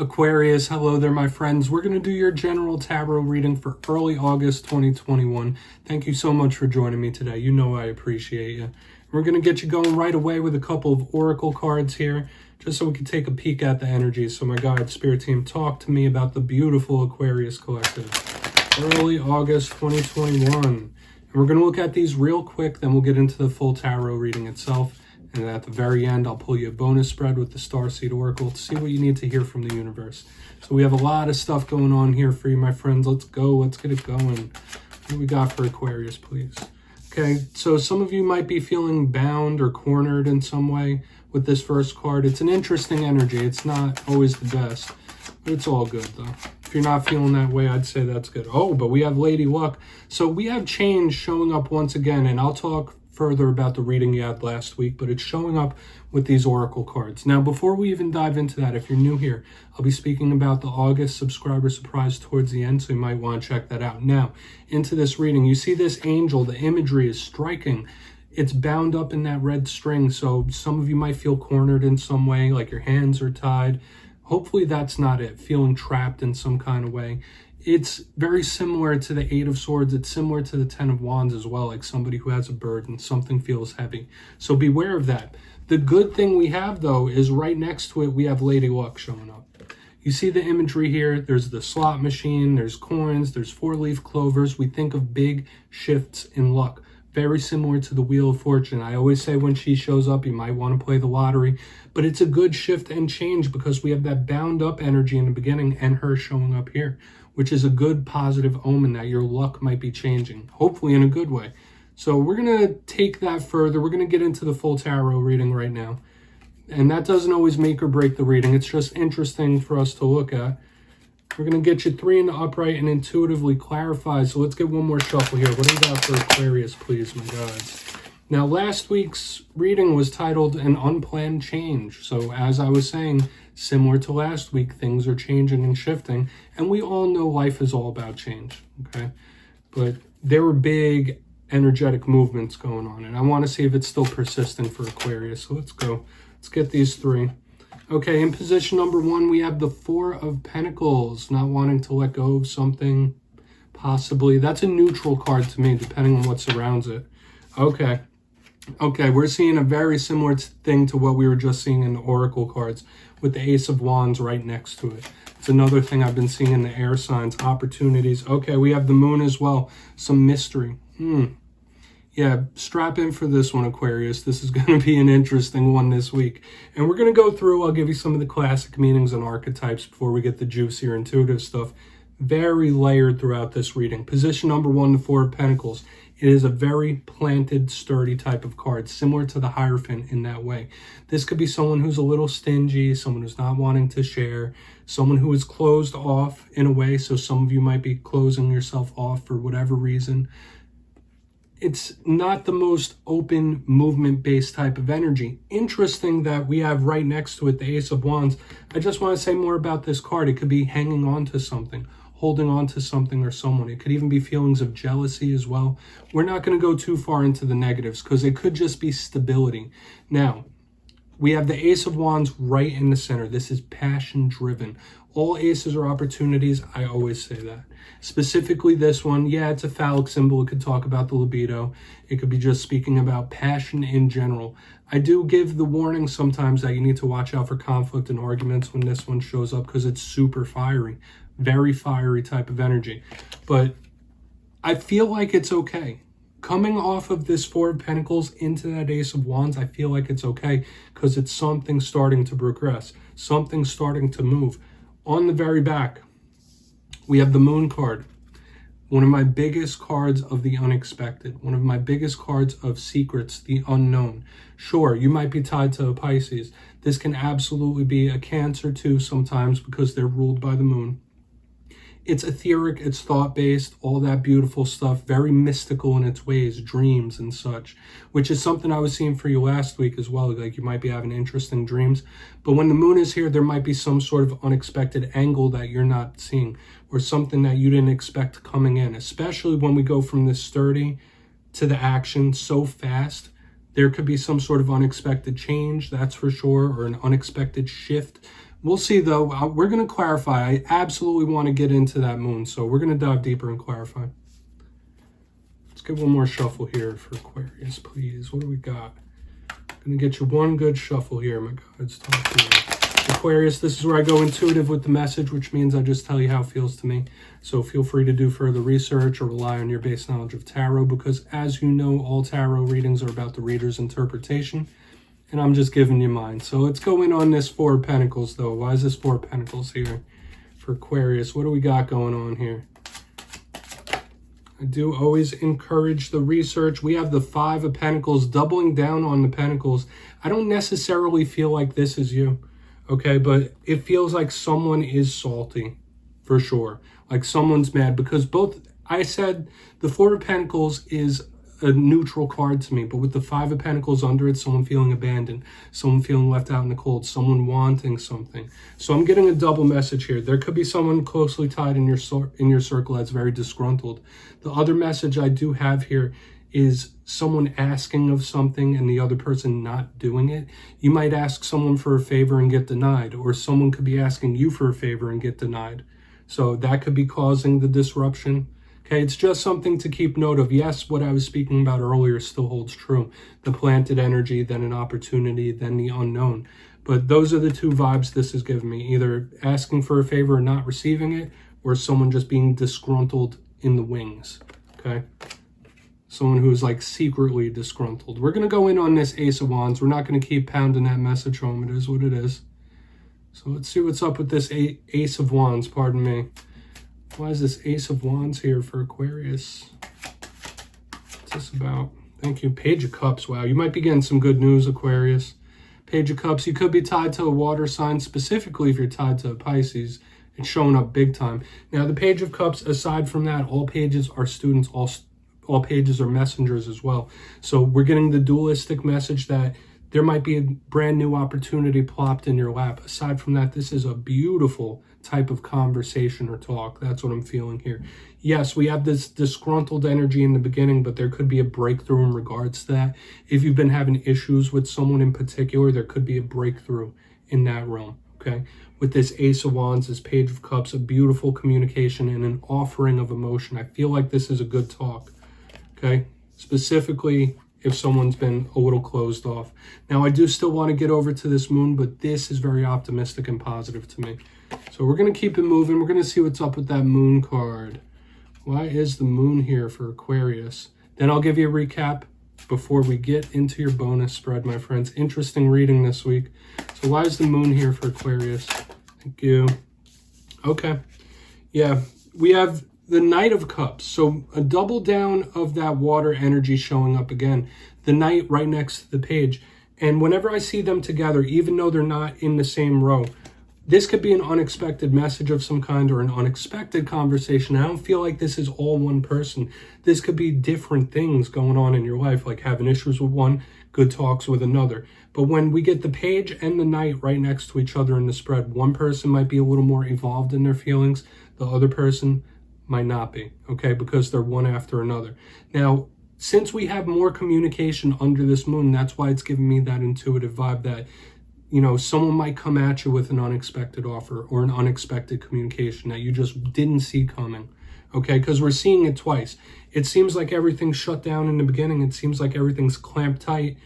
Aquarius, hello there, my friends. We're going to do your general tarot reading for early August 2021. Thank you so much for joining me today. You know I appreciate you. We're going to get you going right away with a couple of oracle cards here, just so we can take a peek at the energy. So my guide, spirit team, talk to me about the beautiful Aquarius collective. Early August 2021. And we're going to look at these real quick, then we'll get into the full tarot reading itself. And at the very end, I'll pull you a bonus spread with the Starseed Oracle to see what you need to hear from the universe. So we have a lot of stuff going on here for you, my friends. Let's go. Let's get it going. What do we got for Aquarius, please? Okay, so some of you might be feeling bound or cornered in some way with this first card. It's an interesting energy. It's not always the best, but it's all good, though. If you're not feeling that way, I'd say that's good. Oh, but we have Lady Luck. So we have change showing up once again, and I'll talk further about the reading you had last week, but it's showing up with these oracle cards. Now, before we even dive into that, if you're new here, I'll be speaking about the August subscriber surprise towards the end, so you might want to check that out. Now, into this reading, you see this angel, the imagery is striking. It's bound up in that red string, so some of you might feel cornered in some way, like your hands are tied. Hopefully that's not it, feeling trapped in some kind of way. It's very similar to the Eight of Swords. It's similar to the Ten of Wands as well, like somebody who has a burden, something feels heavy. So beware of that. The good thing we have, though, is right next to it, we have Lady Luck showing up. You see the imagery here. There's the slot machine, there's coins, there's four-leaf clovers. We think of big shifts in luck. Very similar to the Wheel of Fortune. I always say when she shows up, you might want to play the lottery. But it's a good shift and change because we have that bound up energy in the beginning and her showing up here, which is a good positive omen that your luck might be changing, hopefully in a good way. So we're going to take that further. We're going to get into the full tarot reading right now. And that doesn't always make or break the reading. It's just interesting for us to look at. We're going to get you three in the upright and intuitively clarify. So let's get one more shuffle here. What do you got for Aquarius, please, my guys? Now, last week's reading was titled An Unplanned Change. So as I was saying, similar to last week, things are changing and shifting. And we all know life is all about change, okay? But there were big energetic movements going on. And I want to see if it's still persistent for Aquarius. So let's go. Let's get these three. Okay, in position number one, we have the Four of Pentacles, not wanting to let go of something, possibly. That's a neutral card to me, depending on what surrounds it. Okay, we're seeing a very similar thing to what we were just seeing in the Oracle cards, with the Ace of Wands right next to it. It's another thing I've been seeing in the air signs, opportunities. Okay, we have the Moon as well, some mystery. Yeah, strap in for this one, Aquarius. This is going to be an interesting one this week. And we're going to go through, I'll give you some of the classic meanings and archetypes before we get the juicier intuitive stuff. Very layered throughout this reading. Position number one, the Four of Pentacles. It is a very planted, sturdy type of card, similar to the Hierophant in that way. This could be someone who's a little stingy, someone who's not wanting to share, someone who is closed off in a way. So some of you might be closing yourself off for whatever reason. It's not the most open movement-based type of energy. Interesting that we have right next to it the Ace of Wands. I just want to say more about this card. It could be hanging on to something, holding on to something or someone. It could even be feelings of jealousy as well. We're not going to go too far into the negatives because it could just be stability. Now, we have the Ace of Wands right in the center. This is passion-driven. All aces are opportunities. I always say that. Specifically this one, yeah, it's a phallic symbol. It could talk about the libido. It could be just speaking about passion in general. I do give the warning sometimes that you need to watch out for conflict and arguments when this one shows up because it's super fiery. Very fiery type of energy. But I feel like it's okay. Coming off of this Four of Pentacles into that Ace of Wands, I feel like it's okay because it's something starting to progress, something starting to move. On the very back, we have the Moon card, one of my biggest cards of the unexpected, one of my biggest cards of secrets, the unknown. Sure, you might be tied to a Pisces. This can absolutely be a Cancer too sometimes because they're ruled by the Moon. It's etheric, it's thought-based, all that beautiful stuff, very mystical in its ways, dreams and such, which is something I was seeing for you last week as well. Like you might be having interesting dreams, but when the Moon is here, there might be some sort of unexpected angle that you're not seeing or something that you didn't expect coming in, especially when we go from this sturdy to the action so fast. There could be some sort of unexpected change, that's for sure, or an unexpected shift We'll see, though. We're going to clarify. I absolutely want to get into that moon, so we're going to dive deeper and clarify. Let's get one more shuffle here for Aquarius, please. What do we got? Going to get you one good shuffle here, my guides. Talk to you. Aquarius, this is where I go intuitive with the message, which means I just tell you how it feels to me. So feel free to do further research or rely on your base knowledge of tarot, because as you know, all tarot readings are about the reader's interpretation, and I'm just giving you mine. So let's go in on this Four of Pentacles, though. Why is this Four of Pentacles here for Aquarius? What do we got going on here? I do always encourage the research. We have the Five of Pentacles, doubling down on the Pentacles. I don't necessarily feel like this is you, okay? But it feels like someone is salty, for sure. Like someone's mad, because both, I said the Four of Pentacles is a neutral card to me, but with the Five of Pentacles under it, someone feeling abandoned, someone feeling left out in the cold, someone wanting something. So I'm getting a double message here. There could be someone closely tied in your circle that's very disgruntled. The other message I do have here is someone asking of something and the other person not doing it. You might ask someone for a favor and get denied, or someone could be asking you for a favor and get denied. So that could be causing the disruption. Okay, it's just something to keep note of. Yes, what I was speaking about earlier still holds true. The planted energy, then an opportunity, then the unknown. But those are the two vibes this is giving me. Either asking for a favor and not receiving it, or someone just being disgruntled in the wings. Okay? Someone who's like secretly disgruntled. We're going to go in on this Ace of Wands. We're not going to keep pounding that message home. It is what it is. So let's see what's up with this Ace of Wands, pardon me. Why is this Ace of Wands here for Aquarius? What's this about? Thank you. Page of Cups. Wow, you might be getting some good news, Aquarius. Page of Cups. You could be tied to a water sign, specifically if you're tied to a Pisces. It's showing up big time. Now, the Page of Cups, aside from that, all pages are students, all pages are messengers as well. So we're getting the dualistic message that there might be a brand new opportunity plopped in your lap. Aside from that, this is a beautiful type of conversation or talk. That's what I'm feeling here. Yes, we have this disgruntled energy in the beginning, but there could be a breakthrough in regards to that. If you've been having issues with someone in particular, there could be a breakthrough in that realm, okay? With this Ace of Wands, this Page of Cups, a beautiful communication and an offering of emotion. I feel like this is a good talk, okay? Specifically, if someone's been a little closed off. Now, I do still want to get over to this moon, but this is very optimistic and positive to me. So we're going to keep it moving. We're going to see what's up with that moon card. Why is the moon here for Aquarius? Then I'll give you a recap before we get into your bonus spread, my friends. Interesting reading this week. So why is the moon here for Aquarius? Thank you. Okay. Yeah, we have the Knight of Cups. So a double down of that water energy showing up again. The Knight right next to the page. And whenever I see them together, even though they're not in the same row, this could be an unexpected message of some kind or an unexpected conversation. I don't feel like this is all one person. This could be different things going on in your life, like having issues with one, good talks with another. But when we get the page and the Knight right next to each other in the spread, one person might be a little more evolved in their feelings. The other person might not be, okay, because they're one after another. Now, since we have more communication under this moon, that's why it's giving me that intuitive vibe that, you know, someone might come at you with an unexpected offer or an unexpected communication that you just didn't see coming, okay? Because we're seeing it twice. It seems like everything's shut down in the beginning. It seems like everything's clamped tight.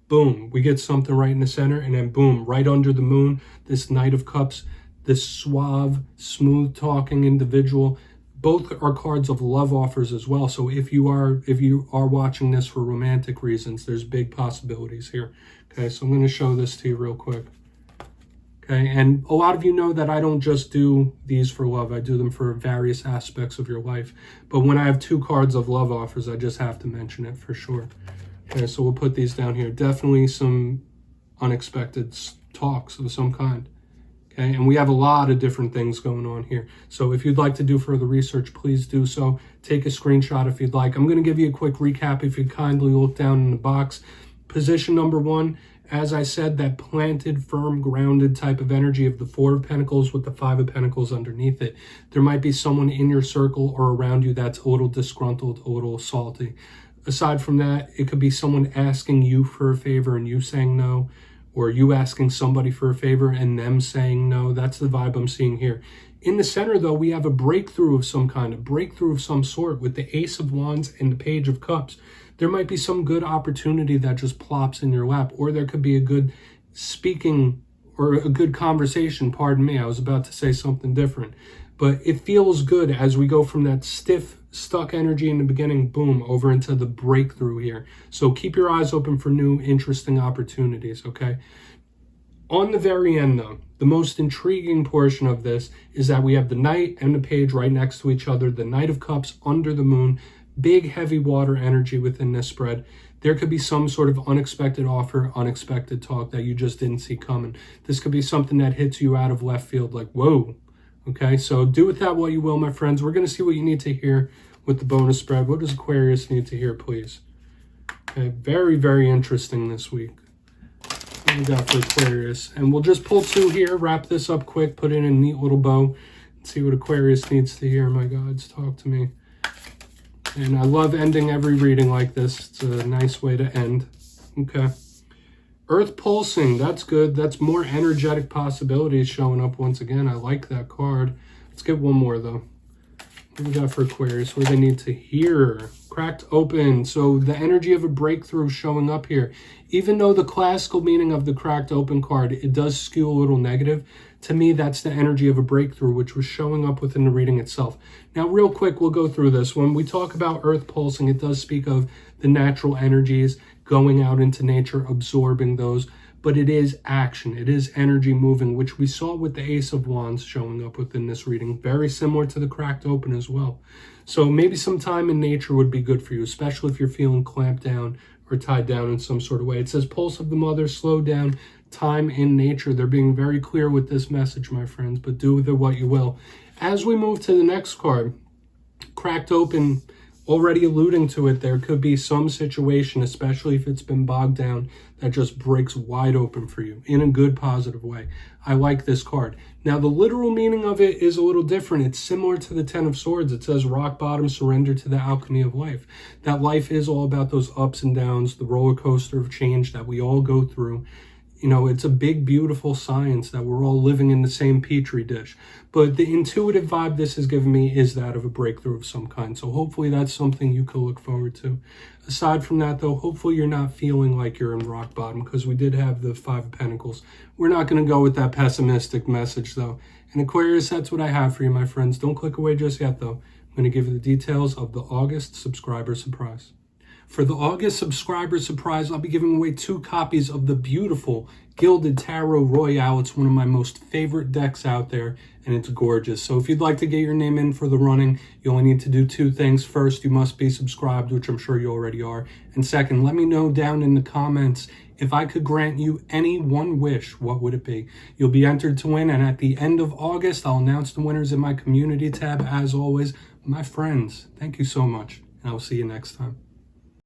Boom, we get something right in the center, and then boom, right under the moon, this Knight of Cups, this suave, smooth-talking individual. Both are cards of love offers as well. So if you are watching this for romantic reasons, there's big possibilities here. Okay, so I'm going to show this to you real quick. Okay, and a lot of you know that I don't just do these for love. I do them for various aspects of your life. But when I have two cards of love offers, I just have to mention it for sure. Okay, so we'll put these down here. Definitely some unexpected talks of some kind. Okay, and we have a lot of different things going on here. So if you'd like to do further research, please do so. Take a screenshot if you'd like. I'm going to give you a quick recap if you'd kindly look down in the box. Position number one, as I said, that planted, firm, grounded type of energy of the Four of Pentacles with the Five of Pentacles underneath it. There might be someone in your circle or around you that's a little disgruntled, a little salty. Aside from that, it could be someone asking you for a favor and you saying no, or you asking somebody for a favor and them saying no. That's the vibe I'm seeing here. In the center, though, we have a breakthrough of some kind, a breakthrough of some sort with the Ace of Wands and the Page of Cups. There might be some good opportunity that just plops in your lap, or there could be a good speaking or a good conversation. Pardon me, I was about to say something different. But it feels good as we go from that stiff, stuck energy in the beginning, boom, over into the breakthrough here. So keep your eyes open for new, interesting opportunities, okay? On the very end, though, the most intriguing portion of this is that we have the Knight and the Page right next to each other, the Knight of Cups under the moon, big, heavy water energy within this spread. There could be some sort of unexpected offer, unexpected talk that you just didn't see coming. This could be something that hits you out of left field like, whoa. Okay, so do with that what you will, my friends. We're going to see what you need to hear with the bonus spread. What does Aquarius need to hear, please? Okay, very, very interesting this week. What we got for Aquarius? And we'll just pull two here, wrap this up quick, put it in a neat little bow, and see what Aquarius needs to hear. My gods, talk to me. And I love ending every reading like this. It's a nice way to end. Okay. Earth pulsing, that's good. That's more energetic possibilities showing up once again. I like that card. Let's get one more, though. What do we got for Aquarius? What do they need to hear? Cracked open. So the energy of a breakthrough showing up here. Even though the classical meaning of the cracked open card, it does skew a little negative. To me, that's the energy of a breakthrough, which was showing up within the reading itself. Now, real quick, we'll go through this. When we talk about earth pulsing, it does speak of the natural energies going out into nature, absorbing those. But it is action. It is energy moving, which we saw with the Ace of Wands showing up within this reading. Very similar to the cracked open as well. So maybe some time in nature would be good for you, especially if you're feeling clamped down or tied down in some sort of way. It says pulse of the mother, slow down, time in nature. They're being very clear with this message, my friends, but do with it what you will. As we move to the next card, cracked open, already alluding to it, there could be some situation, especially if it's been bogged down, that just breaks wide open for you in a good, positive way. I like this card. Now, the literal meaning of it is a little different. It's similar to the Ten of Swords. It says rock bottom, surrender to the alchemy of life. That life is all about those ups and downs, the roller coaster of change that we all go through. You know, it's a big, beautiful science that we're all living in the same petri dish. But the intuitive vibe this has given me is that of a breakthrough of some kind. So hopefully that's something you can look forward to. Aside from that, though, hopefully you're not feeling like you're in rock bottom, because we did have the Five of Pentacles. We're not going to go with that pessimistic message, though. And Aquarius, that's what I have for you, my friends. Don't click away just yet, though. I'm going to give you the details of the August subscriber surprise. For the August subscriber surprise, I'll be giving away 2 copies of the beautiful Gilded Tarot Royale. It's one of my most favorite decks out there, and it's gorgeous. So if you'd like to get your name in for the running, you only need to do 2 things. First, you must be subscribed, which I'm sure you already are. And second, let me know down in the comments, if I could grant you any one wish, what would it be? You'll be entered to win, and at the end of August, I'll announce the winners in my community tab. As always, my friends, thank you so much, and I'll see you next time.